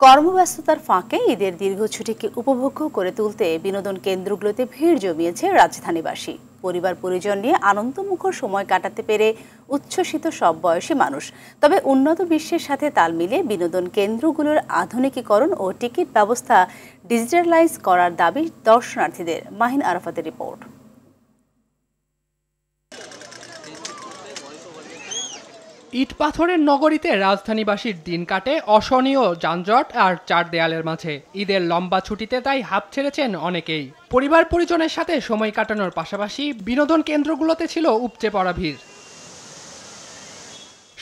কর্মব্যস্ততার ফাঁকে ঈদের দীর্ঘ ছুটিকে উপভোগ্য করে তুলতে বিনোদন কেন্দ্রগুলোতে ভিড় জমিয়েছে রাজধানীবাসী। পরিবার পরিজন নিয়ে আনন্দমুখর সময় কাটাতে পেরে উচ্ছ্বসিত সব বয়সী মানুষ। তবে উন্নত বিশ্বের সাথে তাল মিলিয়ে বিনোদন কেন্দ্রগুলোর আধুনিকীকরণ ও টিকিট ব্যবস্থা ডিজিটালাইজ করার দাবি দর্শনার্থীদের। মাহিন আরাফাতের রিপোর্ট। ইট পাথরের নগরীতে রাজধানীবাসীর দিন কাটে অসহনীয় যানজট আর চার দেয়ালের মাঝে। ঈদের লম্বা ছুটিতে তাই হাঁপ ছেড়েছেন অনেকেই। পরিবার পরিজনের সাথে সময় কাটানোর পাশাপাশি বিনোদন কেন্দ্রগুলোতে ছিল উপচে পড়া ভিড়।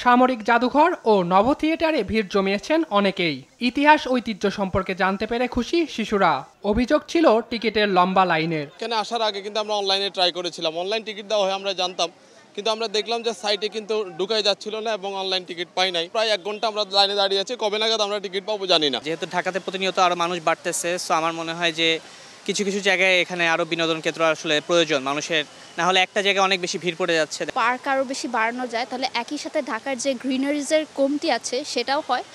সামরিক জাদুঘর ও নভ থিয়েটারে ভিড় জমিয়েছেন অনেকেই। ইতিহাস ঐতিহ্য সম্পর্কে জানতে পেরে খুশি শিশুরা। অভিযোগ ছিল টিকিটের লম্বা লাইনের। এখানে আসার আগে কিন্তু আমরা অনলাইনে ট্রাই করেছিলাম, অনলাইন টিকিট দেওয়া হয় আমরা জানতাম, কিন্তু আমরা দেখলাম যে সাইটে কিন্তু ঢুকাই যাচ্ছিল না এবং অনলাইন টিকিট পাই নাই। প্রায় 1 ঘন্টা আমরা লাইনে দাঁড়িয়ে আছি, কবে নাগাদ আমরা টিকিট পাবো জানি না। যেহেতু ঢাকাতে প্রতিনিয়ত আরো মানুষ বাড়তেছে, সো আমার মনে হয় যে কিছু কিছু জায়গায় এখানে আরো বিনোদন কেন্দ্র আসলে প্রয়োজন মানুষের, না হলে একটা জায়গায় অনেক বেশি ভিড় পড়ে যাচ্ছে। পার্ক আরো বেশি বাড়ানো যায় তাহলে একই সাথে ঢাকার যে গ্রিনারিজের কমতি আছে সেটাও হয়,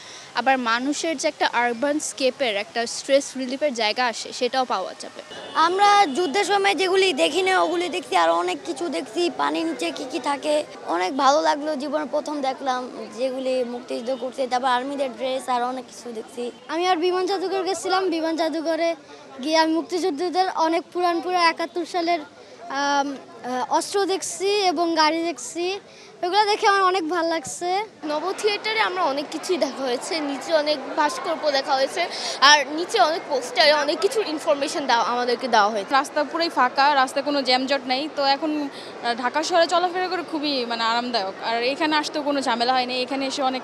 আবার মানুষের যে একটা আরবান স্কেপের একটা স্ট্রেস রিলিফের জায়গা আসে সেটাও পাওয়া যাবে। আমরা যুদ্ধের সময় যেগুলি দেখি না ওগুলি দেখছি, আর অনেক কিছু দেখছি, পানির নিচে কি থাকে, অনেক ভালো লাগলো। জীবনে প্রথম দেখলাম যেগুলি মুক্তিযুদ্ধ করছে, তারপর আর্মিদের ড্রেস আর অনেক কিছু দেখছি। আমি আর বিমান জাদুঘর গেছিলাম, বিমান জাদুঘরে গিয়ে আমি মুক্তিযুদ্ধদের অনেক পুরান 71 সালের অস্ত্র দেখছি এবং গাড়ি দেখছি, এগুলো দেখে আমার অনেক ভালো লাগছে। নব থিয়েটারে আমরা অনেক কিছুই দেখা হয়েছে, নিচে অনেক ভাস্কর্য দেখা হয়েছে আর নিচে অনেক পোস্টারে অনেক কিছুর ইনফরমেশন আমাদেরকে দেওয়া হয়েছে। রাস্তা পুরোই ফাঁকা, রাস্তায় কোনো জ্যামজট নেই, তো এখন ঢাকা শহরে চলাফেরা করে খুবই আরামদায়ক। আর এখানে আসতেও কোনো ঝামেলা হয়নি, এখানে এসে অনেক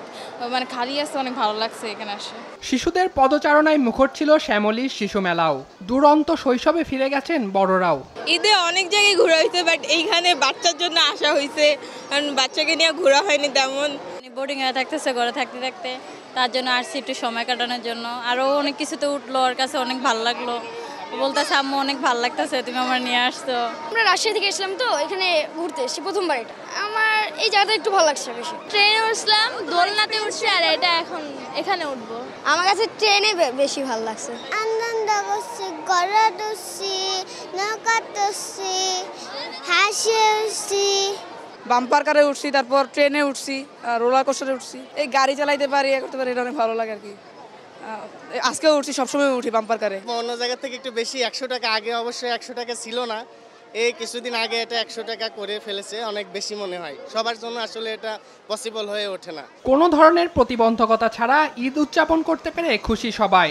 খালি আছে, অনেক ভালো লাগছে এখানে আসে। শিশুদের পদচারণায় মুখর ছিল শ্যামলী শিশু মেলাও। দুরন্ত শৈশবে ফিরে গেছেন বড়রাও। ঈদে অনেক জায়গায় ঘোরা হয়েছে, বাট এইখানে বাচ্চার জন্য আসা হয়েছে, কারণ বাচ্চাকে নিয়ে ঘোরা হয়নি তেমন। বোর্ডিং এ থাকতেছে, ঘরে থাকতে থাকতে, তার জন্য আসছি একটু সময় কাটানোর জন্য। আরও অনেক কিছুতে উঠলো, ওর কাছে অনেক ভালো লাগলো, বলতেছে আম্মু অনেক ভালো লাগতেছে, তুমি আমার নিয়ে আসছো। আমরা রাজশাহী থেকে এসলাম, তো এখানে ঘুরতে এসেছি প্রথমবার। এটা আমার এই জায়গাটা একটু ভালো লাগছে বেশি। ট্রেনে উঠলাম, দোলনাতে উঠছি, আর এটা এখন এখানে উঠবো। আমার কাছে ট্রেনে বেশি ভালো লাগছে। আনন্দ করছি, গড়া উঠছি, নৌকা উঠছি, হাসি উঠছি, বাম্পার কারে উঠছি, তারপর ট্রেনে উঠছি, রোলার কোস্টারে উঠছি। এই গাড়ি চালাইতে পারি, করতে পারি, এটা অনেক ভালো লাগে আর কি। আজকেও উঠছি, সবসময় উঠি বাম্পার কারে। অন্য জায়গা থেকে একটু বেশি, 100 টাকা। আগে অবশ্যই 100 টাকা ছিল না, এই কিছুদিন আগে এটা 100 টাকা করে ফেলেছে। অনেক বেশি মনে হয়, সবার জন্য আসলে এটা পসিবল হয়ে ওঠে না। কোনো ধরনের প্রতিবন্ধকতা ছাড়া ঈদ উদযাপন করতে পেরে খুশি সবাই।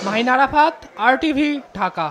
মাহিন আরাফাত, RTV, ঢাকা।